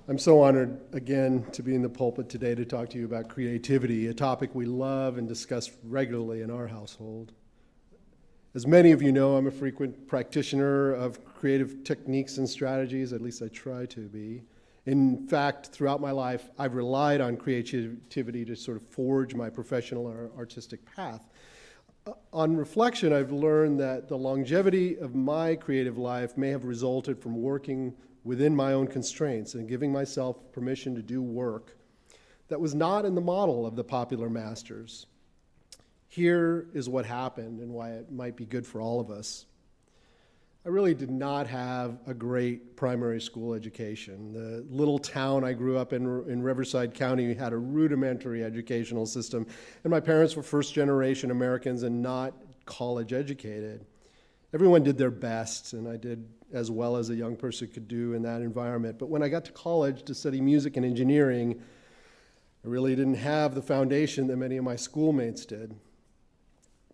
I'm so honored again to be in the pulpit today to talk to you about creativity, a topic we love and discuss regularly in our household. As many of you know, I'm a frequent practitioner of creative techniques and strategies, at least I try to be. In fact, throughout my life, I've relied on creativity to sort of forge my professional or artistic path. On reflection, I've learned that the longevity of my creative life may have resulted from working within my own constraints and giving myself permission to do work that was not in the model of the popular masters. Here is what happened and why it might be good for all of us. I really did not have a great primary school education. The little town I grew up in Riverside County had a rudimentary educational system, and my parents were first-generation Americans and not college educated. Everyone did their best, and I did as well as a young person could do in that environment. But when I got to college to study music and engineering, I really didn't have the foundation that many of my schoolmates did.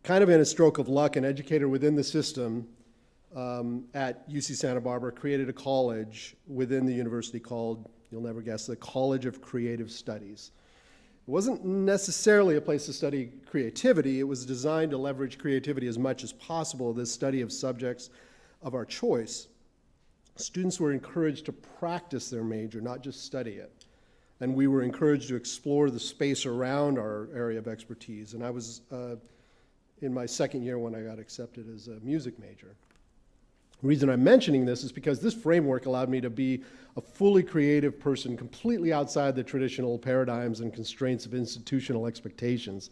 Kind of in a stroke of luck, an educator within the system at UC Santa Barbara created a college within the university called, you'll never guess, the College of Creative Studies. It wasn't necessarily a place to study creativity. It was designed to leverage creativity as much as possible, this study of subjects of our choice. Students were encouraged to practice their major, not just study it. And we were encouraged to explore the space around our area of expertise. And I was in my second year when I got accepted as a music major. The reason I'm mentioning this is because this framework allowed me to be a fully creative person, completely outside the traditional paradigms and constraints of institutional expectations.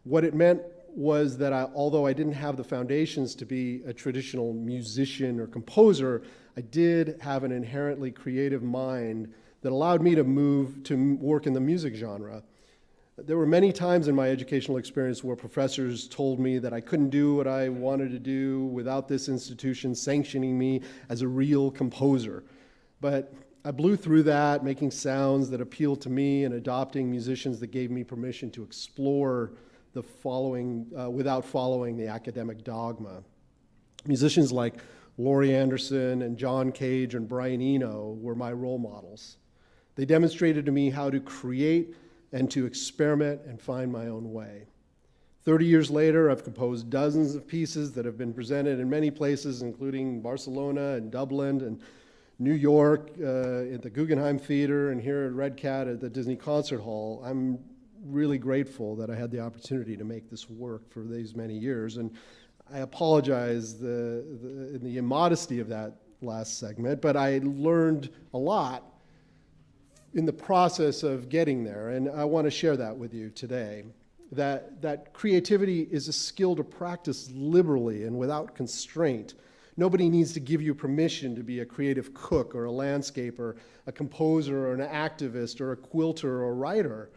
What it meant was that although I didn't have the foundations to be a traditional musician or composer, I did have an inherently creative mind that allowed me to move to work in the music genre. There were many times in my educational experience where professors told me that I couldn't do what I wanted to do without this institution sanctioning me as a real composer. But I blew through that, making sounds that appealed to me and adopting musicians that gave me permission to explore the following, without following the academic dogma. Musicians like Laurie Anderson and John Cage and Brian Eno were my role models. They demonstrated to me how to create and to experiment and find my own way. 30 years later, I've composed dozens of pieces that have been presented in many places, including Barcelona and Dublin and New York, at the Guggenheim Theater, and here at Red Cat at the Disney Concert Hall. I'm really grateful that I had the opportunity to make this work for these many years, and I apologize in the immodesty of that last segment, but I learned a lot in the process of getting there, and I want to share that with you today. That creativity is a skill to practice liberally and without constraint. Nobody needs to give you permission to be a creative cook or a landscaper, a composer or an activist or a quilter or a writer.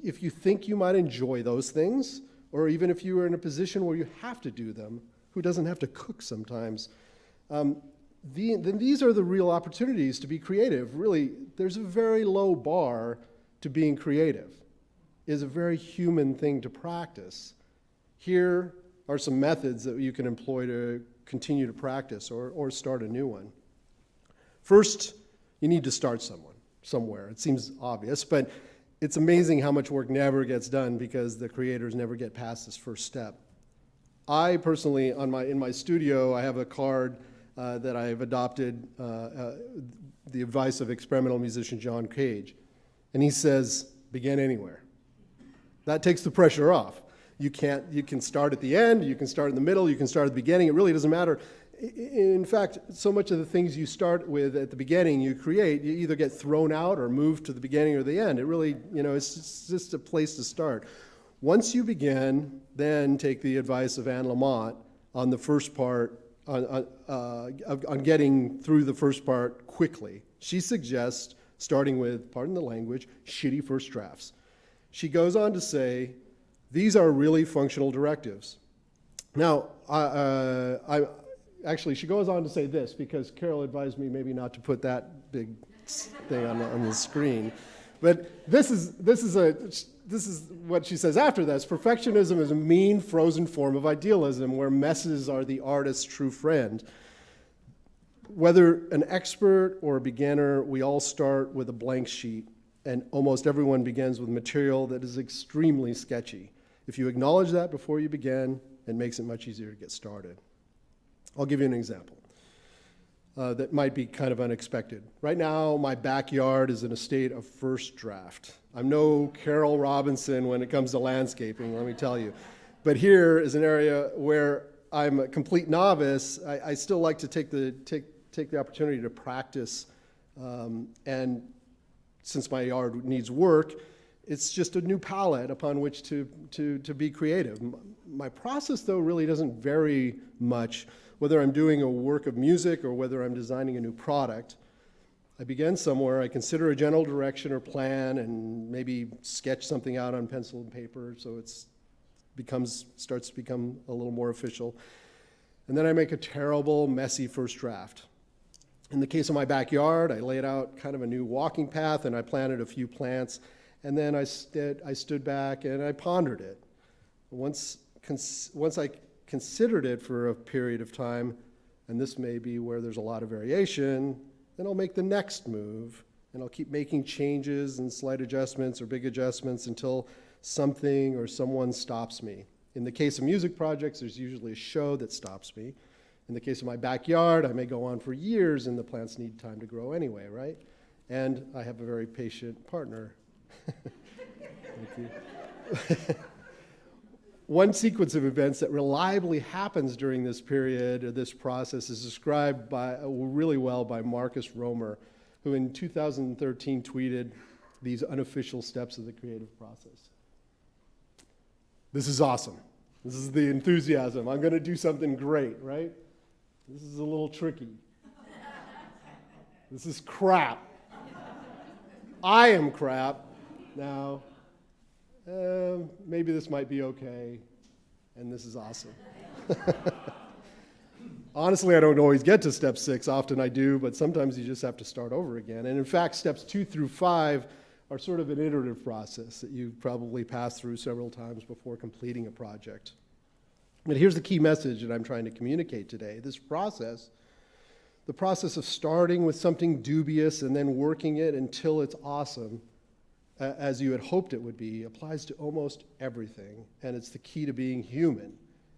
If you think you might enjoy those things, or even if you are in a position where you have to do them, who doesn't have to cook sometimes, then these are the real opportunities to be creative. Really, there's a very low bar to being creative. It is a very human thing to practice. Here are some methods that you can employ to continue to practice or start a new one. First, you need to start somewhere. It seems obvious, but it's amazing how much work never gets done because the creators never get past this first step. I personally, in my studio, I have a card that I've adopted the advice of experimental musician John Cage. And he says, begin anywhere. That takes the pressure off. You can start at the end, you can start in the middle, you can start at the beginning. It really doesn't matter. In fact, so much of the things you start with at the beginning, you create, you either get thrown out or moved to the beginning or the end. It really, it's just a place to start. Once you begin, then take the advice of Anne Lamott on the first part, on getting through the first part quickly. She suggests starting with, pardon the language, shitty first drafts. She goes on to say, these are really functional directives. Now, actually, she goes on to say this, because Carol advised me maybe not to put that big thing on the screen. But this is what she says after this. Perfectionism is a mean, frozen form of idealism where messes are the artist's true friend. Whether an expert or a beginner, we all start with a blank sheet, and almost everyone begins with material that is extremely sketchy. If you acknowledge that before you begin, it makes it much easier to get started. I'll give you an example that might be kind of unexpected. Right now, my backyard is in a state of first draft. I'm no Carol Robinson when it comes to landscaping, let me tell you. But here is an area where I'm a complete novice. I still like to take the opportunity to practice, and since my yard needs work, it's just a new palette upon which to be creative. My process, though, really doesn't vary much, whether I'm doing a work of music or whether I'm designing a new product. I begin somewhere, I consider a general direction or plan, and maybe sketch something out on pencil and paper so it starts to become a little more official. And then I make a terrible, messy first draft. In the case of my backyard, I laid out kind of a new walking path, and I planted a few plants, and then I stood back and I pondered it. Once I considered it for a period of time, and this may be where there's a lot of variation, then I'll make the next move, and I'll keep making changes and slight adjustments or big adjustments until something or someone stops me. In the case of music projects, there's usually a show that stops me. In the case of my backyard, I may go on for years, and the plants need time to grow anyway, right? And I have a very patient partner. Thank you. One sequence of events that reliably happens during this period, or this process, is described really well by Marcus Romer, who in 2013 tweeted these unofficial steps of the creative process. This is awesome. This is the enthusiasm. I'm going to do something great, right? This is a little tricky. This is crap. I am crap. Now, maybe this might be okay, and this is awesome. Honestly, I don't always get to step 6. Often I do, but sometimes you just have to start over again. And in fact, steps 2 through 5 are sort of an iterative process that you probably pass through several times before completing a project. But here's the key message that I'm trying to communicate today. This process, the process of starting with something dubious and then working it until it's awesome, as you had hoped it would be, applies to almost everything, and it's the key to being human.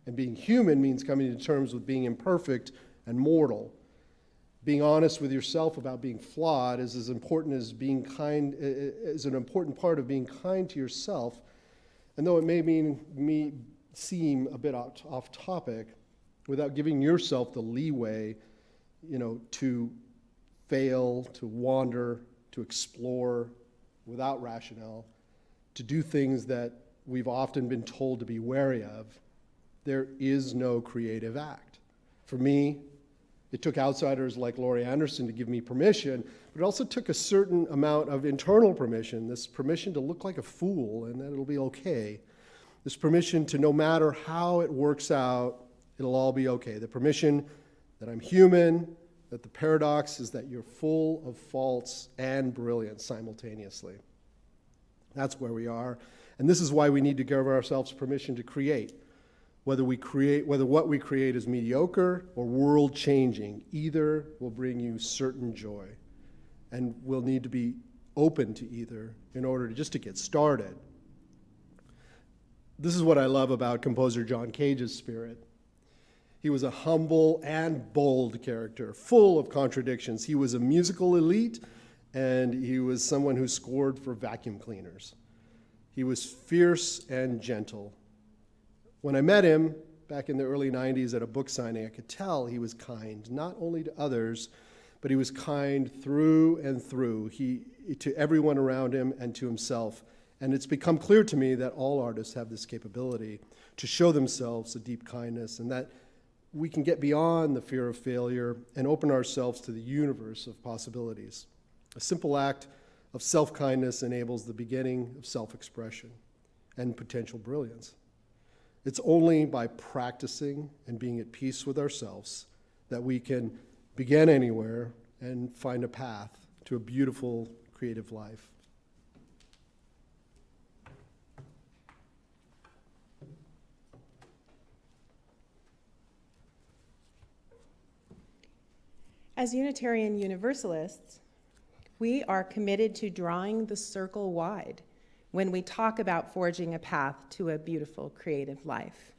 And being human means coming to terms with being imperfect and mortal. Being honest with yourself about being flawed is as important as being kind, is an important part of being kind to yourself. And though it may seem a bit off topic, without giving yourself the leeway, to fail, to wander, to explore, without rationale, to do things that we've often been told to be wary of, there is no creative act. For me, it took outsiders like Laurie Anderson to give me permission, but it also took a certain amount of internal permission, this permission to look like a fool and that it'll be okay. This permission to, no matter how it works out, it'll all be okay. The permission that I'm human, that the paradox is that you're full of faults and brilliance simultaneously. That's where we are. And this is why we need to give ourselves permission to create. Whether what we create is mediocre or world-changing, either will bring you certain joy. And we'll need to be open to either in order to get started. This is what I love about composer John Cage's spirit. He was a humble and bold character, full of contradictions. He was a musical elite, and he was someone who scored for vacuum cleaners. He was fierce and gentle. When I met him back in the early 90s at a book signing, I could tell he was kind, not only to others, but he was kind through and through, to everyone around him and to himself. And it's become clear to me that all artists have this capability to show themselves a deep kindness, and that we can get beyond the fear of failure and open ourselves to the universe of possibilities. A simple act of self-kindness enables the beginning of self-expression and potential brilliance. It's only by practicing and being at peace with ourselves that we can begin anywhere and find a path to a beautiful, creative life. As Unitarian Universalists, we are committed to drawing the circle wide when we talk about forging a path to a beautiful, creative life.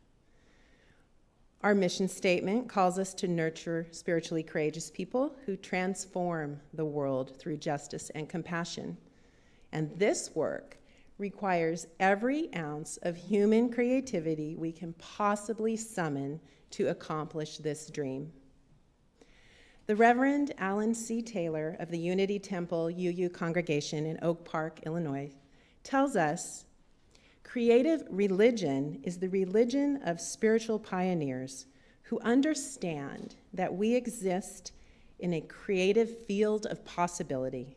Our mission statement calls us to nurture spiritually courageous people who transform the world through justice and compassion. And this work requires every ounce of human creativity we can possibly summon to accomplish this dream. The Reverend Alan C. Taylor of the Unity Temple UU congregation in Oak Park, Illinois, tells us, creative religion is the religion of spiritual pioneers who understand that we exist in a creative field of possibility.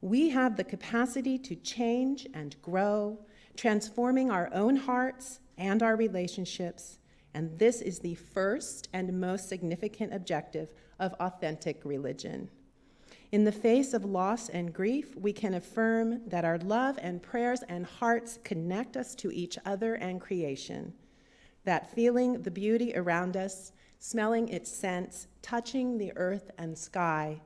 We have the capacity to change and grow, transforming our own hearts and our relationships, and this is the first and most significant objective of authentic religion. In the face of loss and grief, we can affirm that our love and prayers and hearts connect us to each other and creation, that feeling the beauty around us, smelling its scents, touching the earth and sky,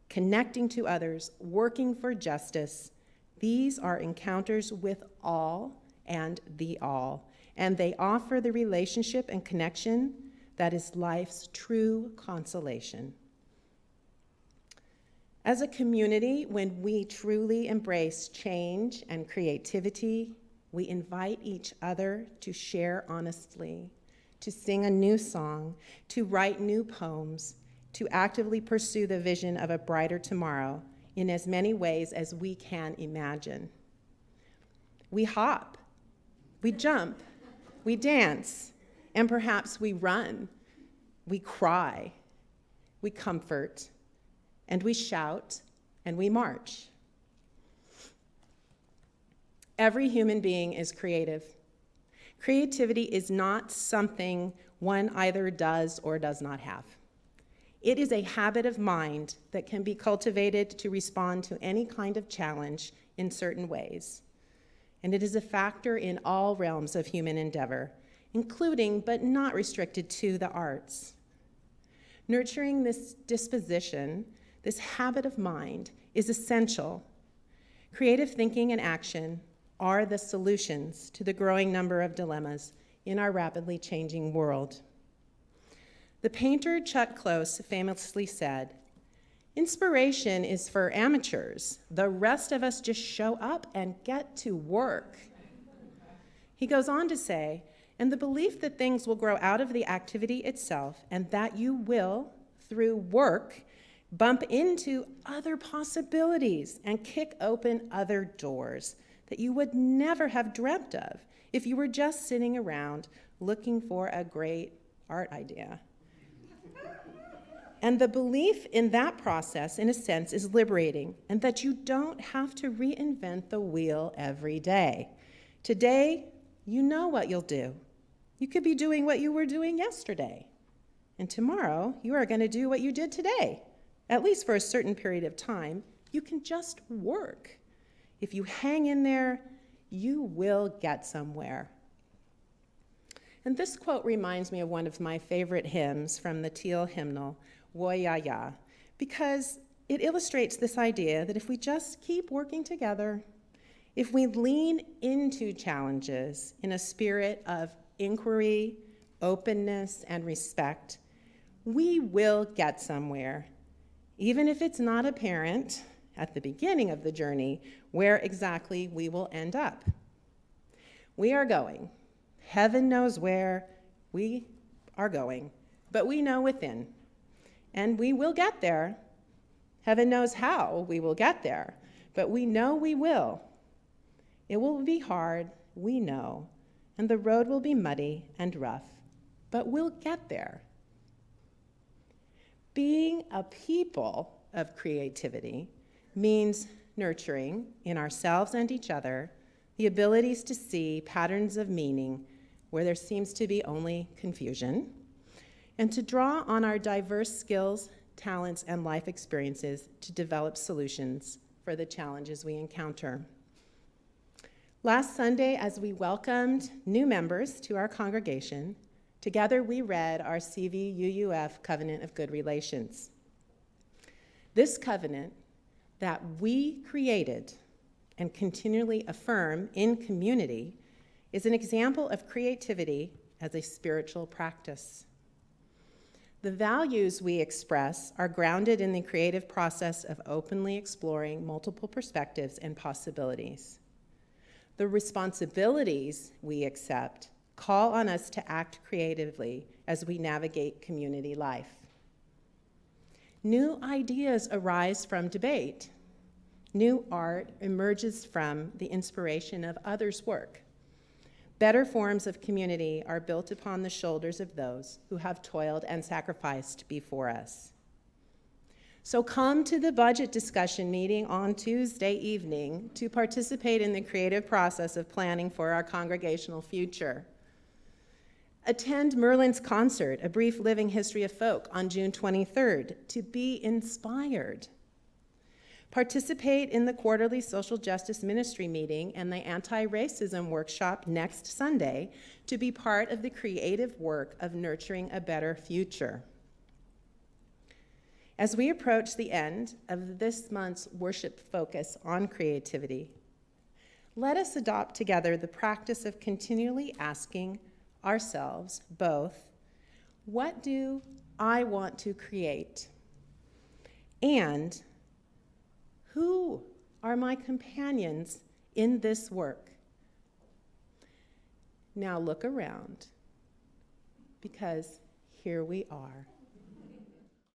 connecting to others, working for justice, these are encounters with all and the all, and they offer the relationship and connection that is life's true consolation. As a community, when we truly embrace change and creativity, we invite each other to share honestly, to sing a new song, to write new poems, to actively pursue the vision of a brighter tomorrow in as many ways as we can imagine. We hop, we jump, we dance, and perhaps we run, we cry, we comfort, and we shout, and we march. Every human being is creative. Creativity is not something one either does or does not have. It is a habit of mind that can be cultivated to respond to any kind of challenge in certain ways. And it is a factor in all realms of human endeavor, including but not restricted to the arts. Nurturing this disposition, this habit of mind, is essential. Creative thinking and action are the solutions to the growing number of dilemmas in our rapidly changing world. The painter Chuck Close famously said, "Inspiration is for amateurs. The rest of us just show up and get to work." He goes on to say, and the belief that things will grow out of the activity itself and that you will, through work, bump into other possibilities and kick open other doors that you would never have dreamt of if you were just sitting around looking for a great art idea. And the belief in that process, in a sense, is liberating, and that you don't have to reinvent the wheel every day. Today, you know what you'll do. You could be doing what you were doing yesterday. And tomorrow, you are going to do what you did today. At least for a certain period of time, you can just work. If you hang in there, you will get somewhere. And this quote reminds me of one of my favorite hymns from the Teal hymnal, Woyaya, because it illustrates this idea that if we just keep working together, if we lean into challenges in a spirit of inquiry, openness, and respect, we will get somewhere, even if it's not apparent at the beginning of the journey where exactly we will end up. We are going. Heaven knows where we are going, but we know within. And we will get there. Heaven knows how we will get there, but we know we will. It will be hard, we know, and the road will be muddy and rough, but we'll get there. Being a people of creativity means nurturing in ourselves and each other the abilities to see patterns of meaning where there seems to be only confusion, and to draw on our diverse skills, talents, and life experiences to develop solutions for the challenges we encounter. Last Sunday, as we welcomed new members to our congregation, together we read our CVUUF Covenant of Good Relations. This covenant that we created and continually affirm in community is an example of creativity as a spiritual practice. The values we express are grounded in the creative process of openly exploring multiple perspectives and possibilities. The responsibilities we accept call on us to act creatively as we navigate community life. New ideas arise from debate. New art emerges from the inspiration of others' work. Better forms of community are built upon the shoulders of those who have toiled and sacrificed before us. So come to the budget discussion meeting on Tuesday evening to participate in the creative process of planning for our congregational future. Attend Merlin's concert, A Brief Living History of Folk, on June 23rd to be inspired. Participate in the quarterly social justice ministry meeting and the anti-racism workshop next Sunday to be part of the creative work of nurturing a better future. As we approach the end of this month's worship focus on creativity, let us adopt together the practice of continually asking ourselves both, what do I want to create? And who are my companions in this work? Now look around, because here we are.